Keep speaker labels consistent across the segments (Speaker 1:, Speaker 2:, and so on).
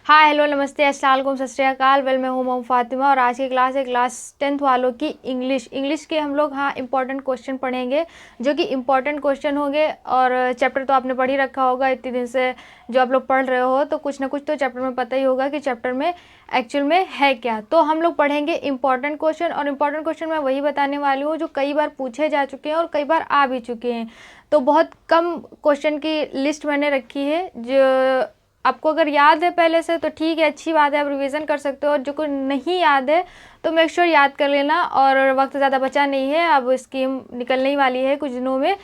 Speaker 1: हाँ हेलो नमस्ते अस्सलाम वालेकुम सत श्री अकाल। वेल मैं हूँ मोम फातिमा और आज की क्लास है क्लास 10th वालों की इंग्लिश के हम लोग इंपॉर्टेंट क्वेश्चन पढ़ेंगे जो कि इंपॉर्टेंट क्वेश्चन होंगे। और चैप्टर तो आपने पढ़ ही रखा होगा इतने दिन से जो आप लोग पढ़ रहे हो, तो कुछ ना कुछ तो चैप्टर में पता ही होगा कि चैप्टर में एक्चुअल में है क्या। तो हम लोग पढ़ेंगे इंपॉर्टेंट क्वेश्चन, और इम्पॉर्टेंट क्वेश्चन मैं वही बताने वाली हूँ जो कई बार पूछे जा चुके हैं और कई बार आ भी चुके हैं। तो बहुत कम क्वेश्चन की लिस्ट मैंने रखी है, जो आपको अगर याद है पहले से तो ठीक है, अच्छी बात है, आप रिवीजन कर सकते हो। और जो को नहीं याद है तो मेक श्योर याद कर लेना। और वक्त ज़्यादा बचा नहीं है, अब स्कीम निकलने ही वाली है कुछ दिनों में,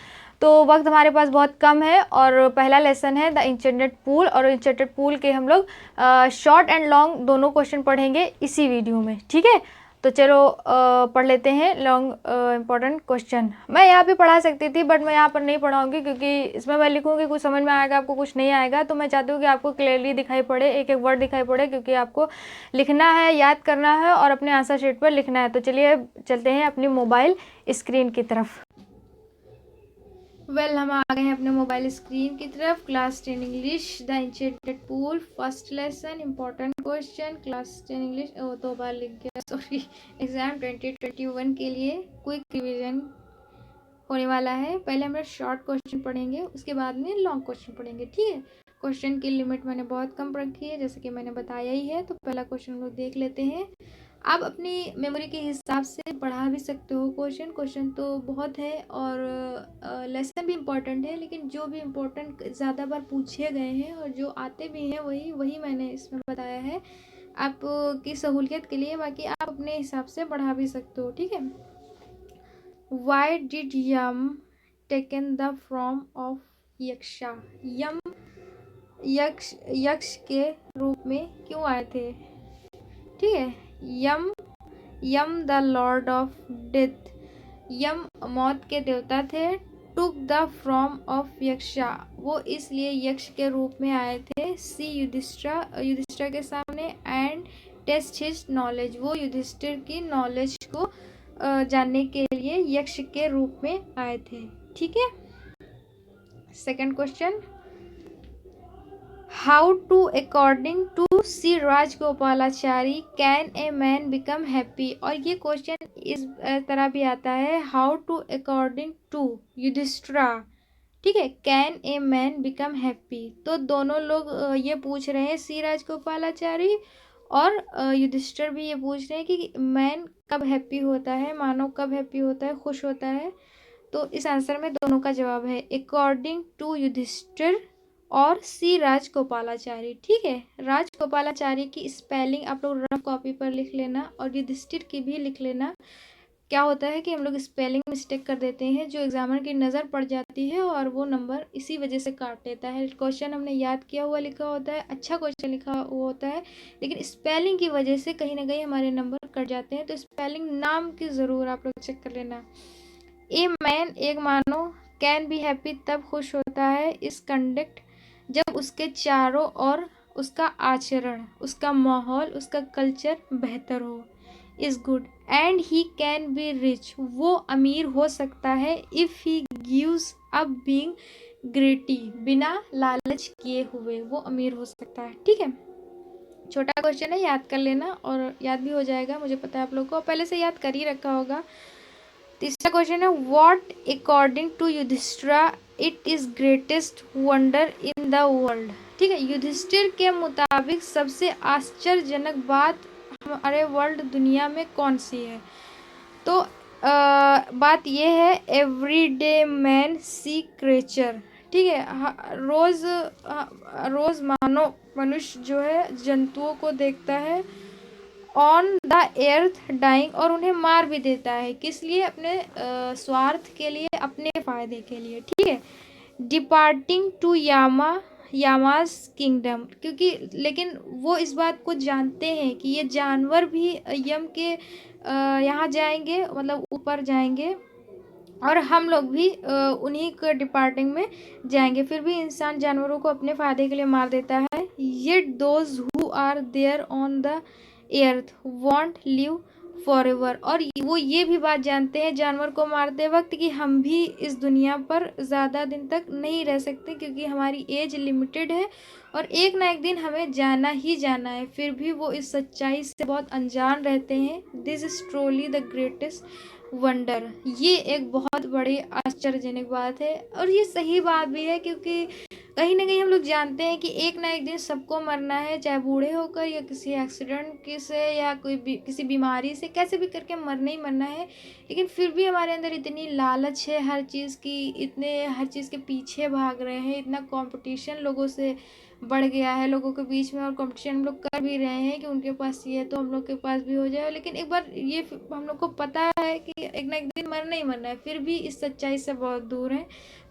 Speaker 1: तो वक्त हमारे पास बहुत कम है। और पहला लेसन है द इंटरनेट पूल, और इंटरनेट पूल के हम लोग शॉर्ट एंड लॉन्ग दोनों क्वेश्चन पढ़ेंगे इसी वीडियो में, ठीक है। तो चलो पढ़ लेते हैं लॉन्ग इम्पॉर्टेंट क्वेश्चन। मैं यहाँ पे पढ़ा सकती थी बट मैं यहाँ पर नहीं पढ़ाऊंगी, क्योंकि इसमें मैं लिखूंगी कुछ समझ में आएगा, आपको कुछ नहीं आएगा। तो मैं चाहती हूँ कि आपको क्लियरली दिखाई पड़े, एक एक वर्ड दिखाई पड़े, क्योंकि आपको लिखना है, याद करना है और अपने आंसर शीट पर लिखना है। तो चलिए चलते हैं अपनी मोबाइल स्क्रीन की तरफ। हम आ गए हैं अपने मोबाइल स्क्रीन की तरफ। Class 10 English the internet pool first lesson important question class 10 English. दो बार लिख गया, सॉरी। एग्जाम 2021 के लिए क्विक रिवीजन होने वाला है। पहले हम लोग शॉर्ट क्वेश्चन पढ़ेंगे, उसके बाद में लॉन्ग क्वेश्चन पढ़ेंगे, ठीक है। क्वेश्चन की लिमिट मैंने बहुत कम रखी है, जैसे कि मैंने बताया ही है। तो पहला क्वेश्चन हम लोग देख लेते हैं। आप अपनी मेमोरी के हिसाब से पढ़ा भी सकते हो क्वेश्चन तो बहुत है, और लेसन भी इम्पोर्टेंट है, लेकिन जो भी इम्पोर्टेंट ज़्यादा बार पूछे गए हैं और जो आते भी हैं वही मैंने इसमें बताया है आपकी सहूलियत के लिए। बाकी आप अपने हिसाब से पढ़ा भी सकते हो, ठीक है। Why did Yam taken the form of यक्षा? यम यक्ष के रूप में क्यों आए थे, ठीक है। यम द लॉर्ड ऑफ डेथ, यम मौत के देवता थे। Took the form of Yaksha, वो इसलिए यक्ष के रूप में आए थे। सी युधिष्ठिर के सामने। एंड टेस्ट हिज नॉलेज, वो युधिष्ठिर की नॉलेज को जानने के लिए यक्ष के रूप में आए थे, ठीक है। Second question, how to according to C Rajagopalachari can a man become happy. और ये क्वेश्चन इस तरह भी आता है, how to according to Yudhishthira, ठीक है, can a man become happy. तो दोनों लोग ये पूछ रहे हैं, सी राजगोपालाचारी और युधिष्ठिर भी ये पूछ रहे हैं कि मैन कब हैप्पी होता है, मानव कब हैप्पी होता है, खुश होता है। तो इस आंसर में दोनों का जवाब है अकॉर्डिंग टू युधिष्ठिर और सी राजगोपालाचारी, ठीक है। राजगोपालाचारी की स्पेलिंग आप लोग रफ कॉपी पर लिख लेना और युधिष्ठिर की भी लिख लेना। क्या होता है कि हम लोग स्पेलिंग मिस्टेक कर देते हैं, जो एग्जामिनर की नज़र पड़ जाती है और वो नंबर इसी वजह से काट देता है। क्वेश्चन हमने याद किया हुआ लिखा होता है, अच्छा क्वेश्चन लिखा हुआ होता है, लेकिन स्पेलिंग की वजह से कहीं ना कहीं हमारे नंबर कट जाते हैं। तो स्पेलिंग नाम की ज़रूर आप लोग चेक कर लेना। ए मैन, एक मानो, कैन बी हैप्पी, तब खुश होता है, इस कंडक्ट, जब उसके चारों ओर उसका आचरण, उसका माहौल, उसका कल्चर बेहतर हो, is good. And he can be rich, वो अमीर हो सकता है, if he gives up being greedy, बिना लालच किए हुए वो अमीर हो सकता है, ठीक है। छोटा क्वेश्चन है, याद कर लेना और याद भी हो जाएगा, मुझे पता है आप लोगों को पहले से याद कर ही रखा होगा। तीसरा क्वेश्चन है, what according to Yudhishthira it is greatest wonder in the world, ठीक है। युधिष्ठिर के मुताबिक सबसे आश्चर्यजनक बात हमारे वर्ल्ड दुनिया में कौन सी है। तो बात ये है, एवरीडे मैन सी क्रेचर, ठीक है। रोज मानो मनुष्य जो है जंतुओं को देखता है, ऑन द एर्थ डाइंग, और उन्हें मार भी देता है, किस लिए, अपने स्वार्थ के लिए, अपने फायदे के लिए, ठीक है। डिपार्टिंग टू यामास किंगडम, क्योंकि लेकिन वो इस बात को जानते हैं कि ये जानवर भी यम के यहाँ जाएंगे, मतलब ऊपर जाएंगे, और हम लोग भी उन्हीं के डिपार्टिंग में जाएंगे। फिर भी इंसान जानवरों को अपने फायदे के लिए मार देता है। Yet those who are there on the earth won't live forever. और वो ये भी बात जानते हैं जानवर को मारते वक्त कि हम भी इस दुनिया पर ज़्यादा दिन तक नहीं रह सकते, क्योंकि हमारी एज लिमिटेड है और एक ना एक दिन हमें जाना ही जाना है। फिर भी वो इस सच्चाई से बहुत अनजान रहते हैं। This is truly the greatest wonder. ये एक बहुत बड़ी आश्चर्यजनक बात है और ये सही बात भी है, क्योंकि कहीं ना कहीं हम लोग जानते हैं कि एक ना एक दिन सबको मरना है, चाहे बूढ़े होकर या किसी एक्सीडेंट से या किसी बीमारी से, कैसे भी करके मरना ही मरना है। लेकिन फिर भी हमारे अंदर इतनी लालच है हर चीज़ की, इतने हर चीज़ के पीछे भाग रहे हैं, इतना कंपटीशन लोगों से बढ़ गया है लोगों के बीच में, और कंपटीशन हम लोग कर भी रहे हैं कि उनके पास ये है तो हम लोग के पास भी हो जाए। लेकिन एक बार ये हम लोग को पता है कि एक ना एक दिन मरना ही मरना है, फिर भी इस सच्चाई से बहुत दूर है।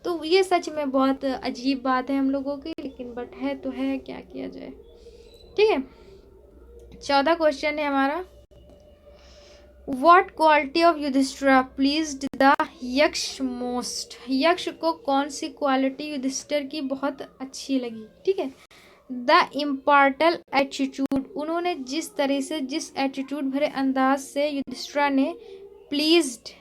Speaker 1: तो ये सच में बहुत अजीब बात है हम लोगों की, लेकिन बट है तो है, क्या किया जाए। ठीक है, 14 क्वेश्चन है हमारा। What quality of Yudhishthira pleased the Yaksha most? Yaksha को कौन सी क्वालिटी युधिष्ठिर की बहुत अच्छी लगी? ठीक है, द इम्पार्टल एटीट्यूड, उन्होंने जिस तरह से जिस एटीट्यूड भरे अंदाज से युधिष्ठिर ने pleased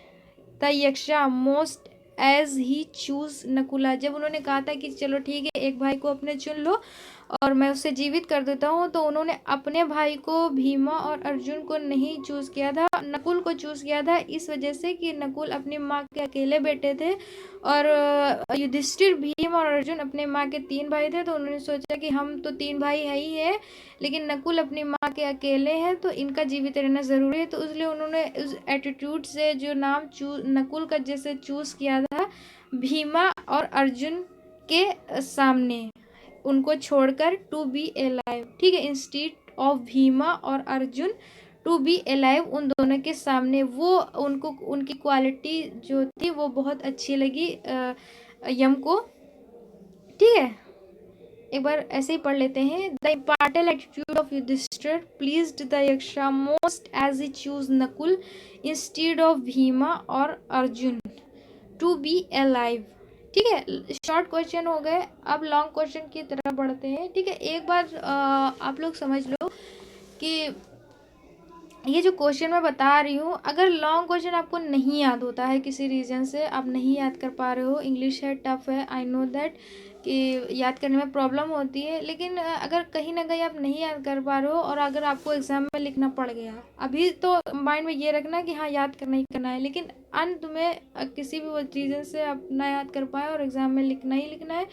Speaker 1: the Yaksha most as he choose Nakula, जब उन्होंने कहा था कि चलो ठीक है एक भाई को अपने चुन लो और मैं उसे जीवित कर देता हूँ, तो उन्होंने अपने भाई को भीमा और अर्जुन को नहीं चूज किया था, नकुल को चूज किया था। इस वजह से कि नकुल अपनी माँ के अकेले बेटे थे और युधिष्ठिर, भीम और अर्जुन अपने माँ के 3 भाई थे। तो उन्होंने सोचा कि हम तो 3 भाई है ही है, लेकिन नकुल अपनी माँ के अकेले हैं तो इनका जीवित रहना ज़रूरी है। तो इसलिए उन्होंने उस एटीट्यूड से जो नाम नकुल का जैसे चूज़ किया था भीमा और अर्जुन के सामने, उनको छोड़कर टू बी एलाइव। ठीक है, इंस्टीड ऑफ भीमा और अर्जुन टू बी एलाइव, उन दोनों के सामने वो उनको उनकी क्वालिटी जो थी वो बहुत अच्छी लगी यम को। ठीक है, एक बार ऐसे ही पढ़ लेते हैं। The impartial attitude of Yudhishthir pleased the Yaksha most as he choose Nakul instead of Bhima और अर्जुन टू बी अलाइव। ठीक है, शॉर्ट क्वेश्चन हो गए, अब लॉन्ग क्वेश्चन की तरफ बढ़ते हैं। ठीक है, एक बार आप लोग समझ लो कि ये जो क्वेश्चन मैं बता रही हूँ, अगर लॉन्ग क्वेश्चन आपको नहीं याद होता है किसी रीज़न से, आप नहीं याद कर पा रहे हो, इंग्लिश है, टफ है, आई नो दैट कि याद करने में प्रॉब्लम होती है, लेकिन अगर कहीं ना कहीं आप नहीं याद कर पा रहे हो और अगर आपको एग्ज़ाम में लिखना पड़ गया, अभी तो माइंड में ये रखना कि हाँ याद करना ही करना है, लेकिन अंत में किसी भी रीज़न से आप ना याद कर पाए और एग्ज़ाम में लिखना ही लिखना है,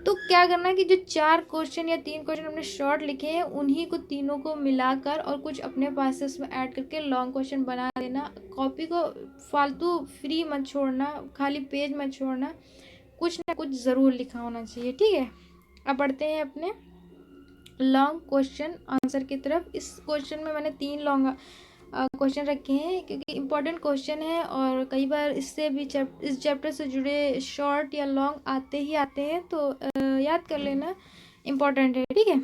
Speaker 1: तो क्या करना है कि जो 4 क्वेश्चन या 3 क्वेश्चन हमने शॉर्ट लिखे हैं उन्हीं को तीनों को मिलाकर और कुछ अपने पास से उसमें ऐड करके लॉन्ग क्वेश्चन बना देना। कॉपी को फालतू फ्री मत छोड़ना, खाली पेज मत छोड़ना, कुछ ना कुछ ज़रूर लिखा होना चाहिए। ठीक है, अब बढ़ते हैं अपने लॉन्ग क्वेश्चन आंसर की तरफ। इस क्वेश्चन में मैंने 3 लॉन्ग क्वेश्चन रखे हैं क्योंकि इम्पोर्टेंट क्वेश्चन है और कई बार इससे भी इस चैप्टर से जुड़े शॉर्ट या लॉन्ग आते ही आते हैं, तो याद कर लेना, इम्पोर्टेंट है। ठीक है,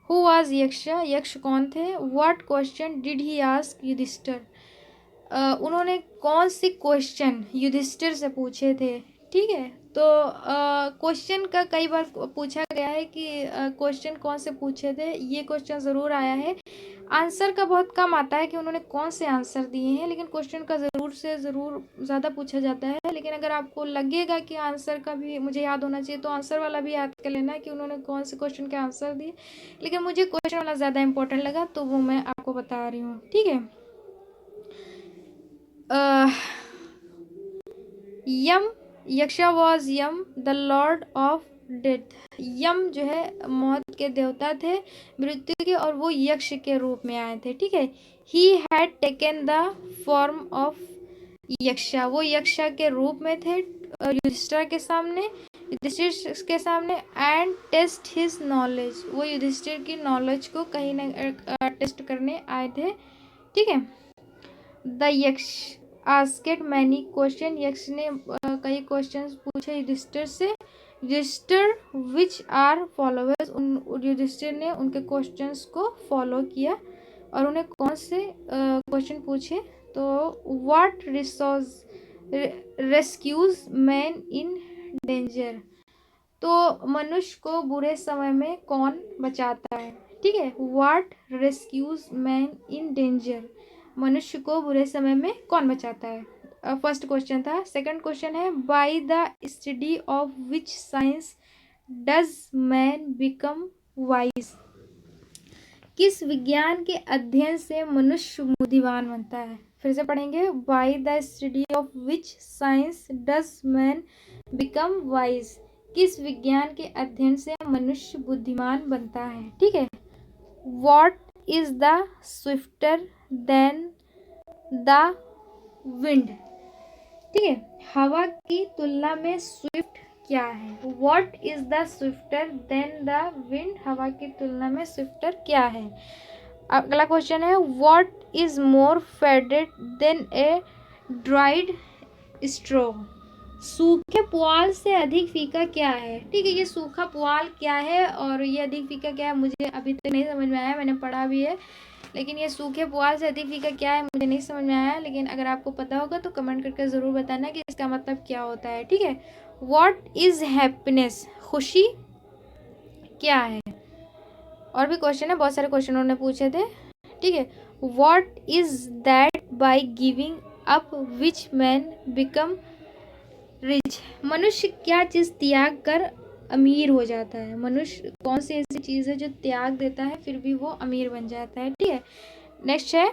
Speaker 1: हु वाज यक्ष, यक्ष कौन थे? What question did he ask Yudhishthira, उन्होंने कौन से क्वेश्चन युधिष्ठिर से पूछे थे? ठीक है, तो क्वेश्चन का कई बार पूछा गया है कि क्वेश्चन कौन से पूछे थे, ये क्वेश्चन ज़रूर आया है। आंसर का बहुत कम आता है कि उन्होंने कौन से आंसर दिए हैं, लेकिन क्वेश्चन का ज़रूर से ज़रूर ज़्यादा पूछा जाता है। लेकिन अगर आपको लगेगा कि आंसर का भी मुझे याद होना चाहिए, तो आंसर वाला भी याद कर लेना कि उन्होंने कौन से क्वेश्चन के आंसर दिए, लेकिन मुझे क्वेश्चन वाला ज़्यादा इंपॉर्टेंट लगा तो वो मैं आपको बता रही हूँ। ठीक है, Yama, Yaksha was Yama the lord of death, Yama जो है मौत के देवता थे, मृत्यु के, और वो यक्ष के रूप में आए थे। ठीक है, he had taken the form of Yaksha, वो यक्षा के रूप में थे युधिष्ठिर के सामने, युधिष्ठिर के सामने, एंड टेस्ट हिज नॉलेज, वो युधिष्ठिर की नॉलेज को कहीं ना टेस्ट करने आए थे। ठीक है, द यक्ष आस्केड मैनी क्वेश्चन, यक्ष ने कई क्वेश्चंस पूछे युधिष्ठिर से, Yudhishthira which are followers, Yudhishthira ने उनके क्वेश्चंस को फॉलो किया। और उन्हें कौन से क्वेश्चन पूछे? तो what rescues man in danger, तो मनुष्य को बुरे समय में कौन बचाता है? ठीक है, what rescues man in danger, मनुष्य को बुरे समय में कौन बचाता है? फर्स्ट क्वेश्चन था। सेकंड क्वेश्चन है, by the study of which science does man become wise? किस विज्ञान के अध्ययन से मनुष्य बुद्धिमान बनता है? फिर से पढ़ेंगे, by the study of which science does man become wise? किस विज्ञान के अध्ययन से मनुष्य बुद्धिमान बनता है? ठीक है। What is the swifter than the wind? ठीक है, हवा की तुलना में स्विफ्ट क्या है? What is the swifter than the wind? हवा की तुलना में स्विफ्टर क्या है? अगला क्वेश्चन है, what is more faded than a dried straw? सूखे पुआल से अधिक फीका क्या है? ठीक है, ये सूखा पुआल क्या है और ये अधिक फीका क्या है, मुझे अभी तक नहीं समझ में आया, मैंने पढ़ा भी है, लेकिन ये सूखे पुआल से अधिक फीका क्या है मुझे नहीं समझ में आया। लेकिन अगर आपको पता होगा तो कमेंट करके ज़रूर बताना कि इसका मतलब क्या होता है। ठीक है। What is happiness? खुशी क्या है? और भी क्वेश्चन है, बहुत सारे क्वेश्चन उन्होंने पूछे थे। ठीक है। What is that by giving up which man become rich? मनुष्य क्या चीज़ त्याग कर अमीर हो जाता है? मनुष्य कौन सी ऐसी चीज़ है जो त्याग देता है फिर भी वो अमीर बन जाता है? ठीक है। नेक्स्ट है,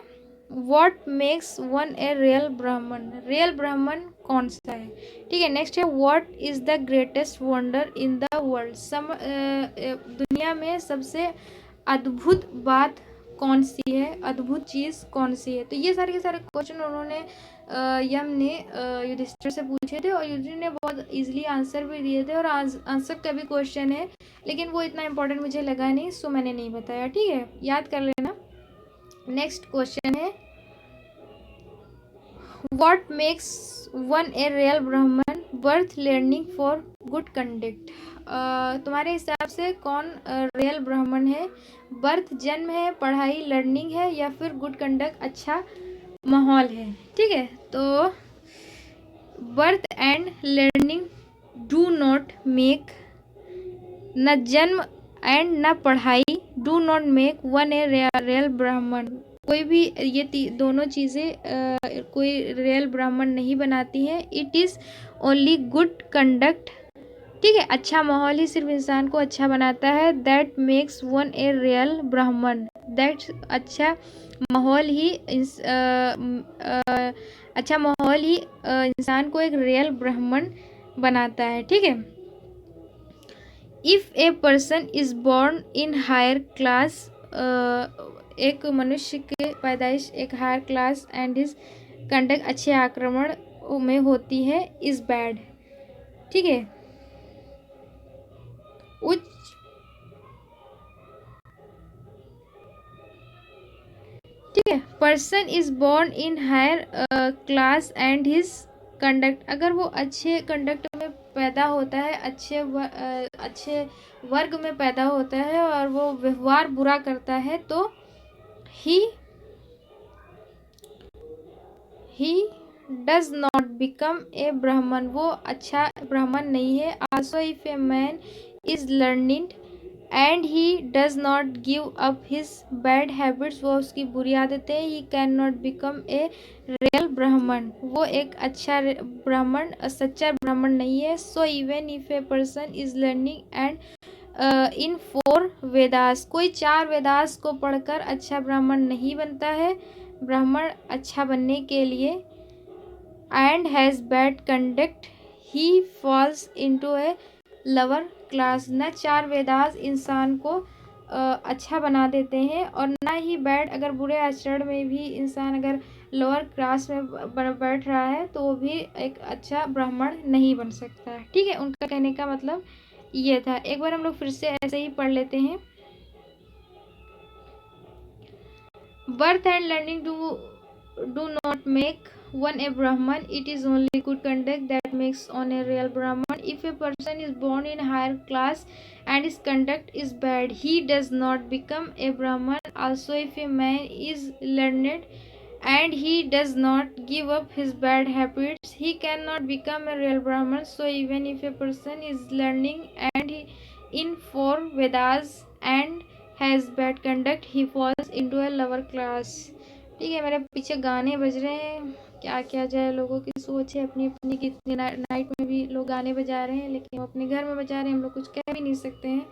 Speaker 1: what makes one a real ब्राह्मण? रियल ब्राह्मण कौन सा है? ठीक है। नेक्स्ट है, what is the greatest wonder in the world? दुनिया में सबसे अद्भुत बात कौन सी है? अद्भुत चीज़ कौन सी है? तो ये सारे के सारे क्वेश्चन उन्होंने यम ने युधिष्ठिर से पूछे थे और युधिष्ठिर ने बहुत इजीली आंसर भी दिए थे। और आंसर का भी क्वेश्चन है, लेकिन वो इतना इंपॉर्टेंट मुझे लगा नहीं, सो मैंने नहीं बताया। ठीक है, याद कर लेना। नेक्स्ट क्वेश्चन है, what makes one a real Brahmin? Birth, learning for good conduct? तुम्हारे हिसाब से कौन रियल ब्राह्मण है? बर्थ जन्म है, पढ़ाई लर्निंग है, या फिर गुड कंडक्ट अच्छा माहौल है? ठीक है, तो birth and learning do not make, न जन्म एंड न पढ़ाई do not make one a real ब्राह्मण। कोई भी ये दोनों चीज़ें कोई रियल ब्राह्मण नहीं बनाती हैं। It is only good conduct. ठीक है, अच्छा माहौल ही सिर्फ इंसान को अच्छा बनाता है। That makes one a real ब्राह्मण। दैट अच्छा माहौल ही अच्छा माहौल ही इंसान को एक रियल ब्राह्मण बनाता है। ठीक है। If a person is born in higher class, एक मनुष्य के पैदाइश एक higher class and his conduct अच्छे आक्रमण में होती है, इज बैड। ठीक है। उच्च ठीक है, person is born in higher class and his conduct, अगर वो अच्छे कंडक्ट में पैदा होता है, अच्छे वर्ग में पैदा होता है और वो व्यवहार बुरा करता है, तो he does not become a ब्राह्मण, वो अच्छा ब्राह्मण नहीं है। Also if a man is learning and he does not give up his bad habits, वो उसकी बुरी आदतें, he can not become a real ब्राह्मण, वो एक अच्छा ब्राह्मण सच्चा ब्राह्मण नहीं है। So even if A person is learning and in 4 Vedas, कोई 4 वेदास को पढ़कर अच्छा ब्राह्मण नहीं बनता है। ब्राह्मण अच्छा बनने के लिए and has bad conduct he falls into a lower class, न 4 वेदास इंसान को अच्छा बना देते हैं और ना ही बैड, अगर बुरे आचरण में भी इंसान अगर लोअर क्लास में बैठ रहा है तो वो भी एक अच्छा ब्राह्मण नहीं बन सकता है। ठीक है, उनका कहने का मतलब ये था। एक बार हम लोग फिर से ऐसे ही पढ़ लेते हैं। Birth and learning do not make one a Brahman, it is only good conduct that makes on a real Brahman. If a person is born in higher class and his conduct is bad, he does not become a Brahman. Also if a man is learned and he does not give up his bad habits, he cannot become a real Brahman. So even if a person is learning and he in 4 Vedas and has bad conduct, he falls into a lower class. ठीक है, मेरे पीछे गाने बज रहे हैं, क्या किया जाए, लोगों की सोच है अपनी अपनी कि नाइट में भी लोग गाने बजा रहे हैं, लेकिन वो अपने घर में बजा रहे हैं, हम लोग कुछ कह भी नहीं सकते हैं।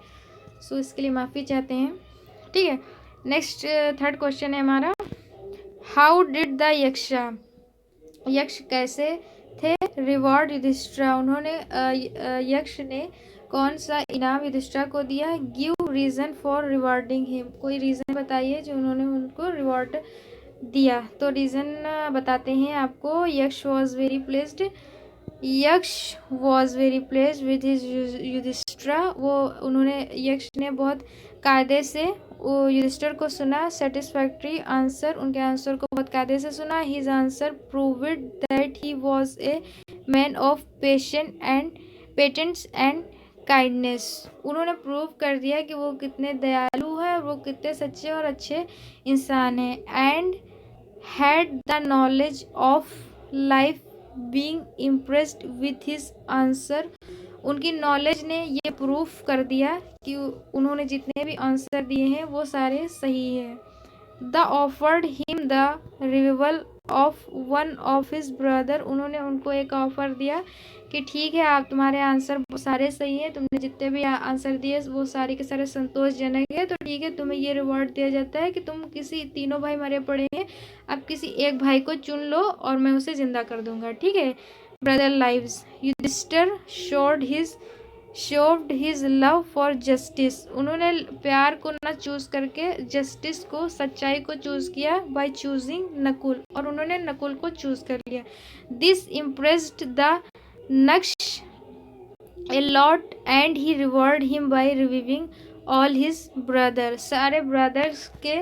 Speaker 1: सो इसके लिए माफ़ी चाहते हैं। ठीक है, नेक्स्ट थर्ड क्वेश्चन है हमारा, हाउ डिड द यक्ष कैसे थे रिवॉर्ड युधिष्ठिरा, उन्होंने यक्ष ने कौन सा इनाम युधिष्ठिरा को दिया। Give reason for rewarding him, कोई रीज़न बताइए जो उन्होंने उनको रिवॉर्ड दिया। तो रीज़न बताते हैं आपको। Yaksha was very pleased with his Yudhishthira, वो उन्होंने यक्ष ने बहुत कायदे से वो युधिष्ठिर को सुना। सेटिस्फैक्ट्री आंसर, उनके आंसर को बहुत कायदे से सुना। His answer proved that he was a man of patience and kindness, उन्होंने प्रूव कर दिया कि वो कितने दयालु हैं और वो कितने सच्चे और अच्छे इंसान हैं। And had the knowledge of life being impressed with his answer, उनकी नॉलेज ने ये प्रूफ कर दिया कि उन्होंने जितने भी आंसर दिए हैं वो सारे सही है। The offered him the revival of one of his brother, उन्होंने उनको एक ऑफर दिया कि ठीक है, आप तुम्हारे आंसर सारे सही हैं, तुमने जितने भी आंसर दिए वो सारे के सारे संतोषजनक है, तो ठीक है, तुम्हें ये रिवॉर्ड दिया जाता है कि तुम किसी, तीनों भाई मरे पड़े हैं, अब किसी एक भाई को चुन लो और मैं उसे जिंदा कर दूंगा। ठीक है, brother lives, Yudhishthir showed his love for justice, उन्होंने प्यार को ना चूज करके जस्टिस को, सच्चाई को चूज किया। बाय चूजिंग नकुल, और उन्होंने नकुल को चूज कर लिया। दिस इम्प्रेस्ड द नक्श a lot and he reward him by reviving all his brother, सारे ब्रदर्स के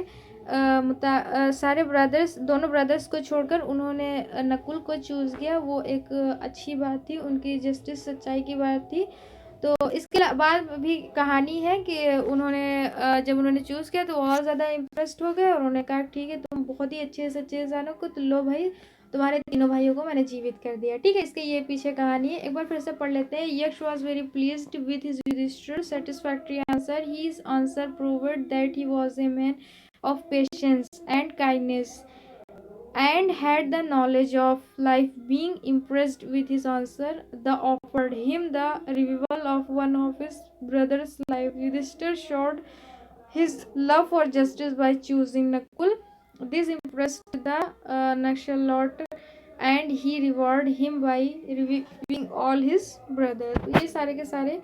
Speaker 1: दोनों ब्रदर्स को छोड़कर उन्होंने नकुल को चूज किया, वो एक अच्छी बात थी, उनकी जस्टिस, सच्चाई की बात थी। तो इसके बाद भी कहानी है कि उन्होंने जब उन्होंने चूज़ किया तो और ज़्यादा इम्प्रेस्ड हो गए और उन्होंने कहा ठीक है, तुम बहुत ही अच्छे सच्चे इंसानों को, तो लो भाई, तुम्हारे तीनों भाइयों को मैंने जीवित कर दिया। ठीक है, इसके ये पीछे कहानी है, एक बार फिर से पढ़ लेते हैं। Yaksha was very pleased with his Yudhishthira, satisfactory answer, his answer proved that he was a man of patience and kindness and had the knowledge of life. Being impressed with his answer, the offered him the revival of one of his brother's life. Yudhishthir showed his love for justice by choosing Nakul. This impressed the Nakshal lot and he rewarded him by reviving all his brothers. तो ये सारे के सारे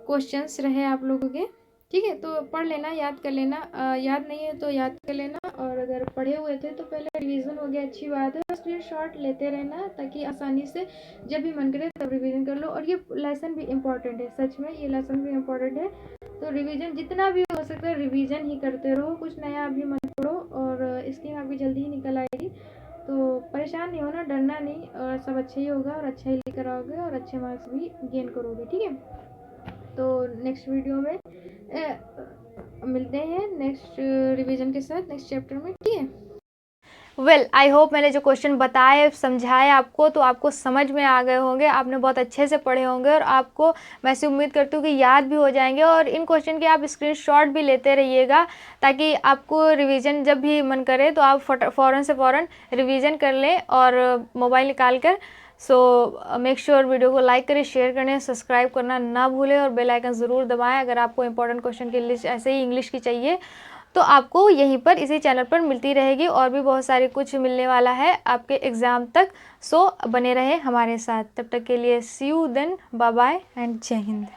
Speaker 1: questions रहे आप लोगों के। ठीक है, तो पढ़ लेना, याद कर लेना, याद नहीं है तो याद कर लेना, और अगर पढ़े हुए थे तो पहले रिवीजन हो गया, अच्छी बात है। स्क्रीनशॉट लेते रहना ताकि आसानी से जब भी मन करे तब रिवीजन कर लो। और ये लेसन भी इम्पॉर्टेंट है, सच में ये लेसन भी इम्पॉर्टेंट है, तो रिवीजन जितना भी हो सकता है रिवीजन ही करते रहो, कुछ नया अभी मत पढ़ो, और इसकी मार्क भी जल्दी ही निकल आएगी। तो परेशान नहीं होना, डरना नहीं, और सब अच्छा ही होगा और अच्छा ही लेकर आओगे और अच्छे मार्क्स भी गेन करोगे। ठीक है, तो नेक्स्ट वीडियो में मिलते हैं नेक्स्ट रिवीजन के साथ, नेक्स्ट चैप्टर में। ठीक है,
Speaker 2: वेल आई होप मैंने जो क्वेश्चन बताए, समझाए आपको, तो आपको समझ में आ गए होंगे, आपने बहुत अच्छे से पढ़े होंगे, और आपको मैं ऐसी उम्मीद करती हूँ कि याद भी हो जाएंगे। और इन क्वेश्चन के आप स्क्रीनशॉट भी लेते रहिएगा ताकि आपको रिवीजन जब भी मन करे तो आप फ़ौरन से फ़ौरन रिवीजन कर लें और मोबाइल निकाल कर। सो मेक श्योर वीडियो को लाइक करें, शेयर करें, सब्सक्राइब करना ना भूलें और बेल आइकन ज़रूर दबाएं। अगर आपको इंपॉर्टेंट क्वेश्चन की लिस्ट ऐसे ही इंग्लिश की चाहिए तो आपको यहीं पर इसी चैनल पर मिलती रहेगी, और भी बहुत सारे कुछ मिलने वाला है आपके एग्ज़ाम तक। सो बने रहे हमारे साथ, तब तक के लिए see you then, bye bye and Jai Hind.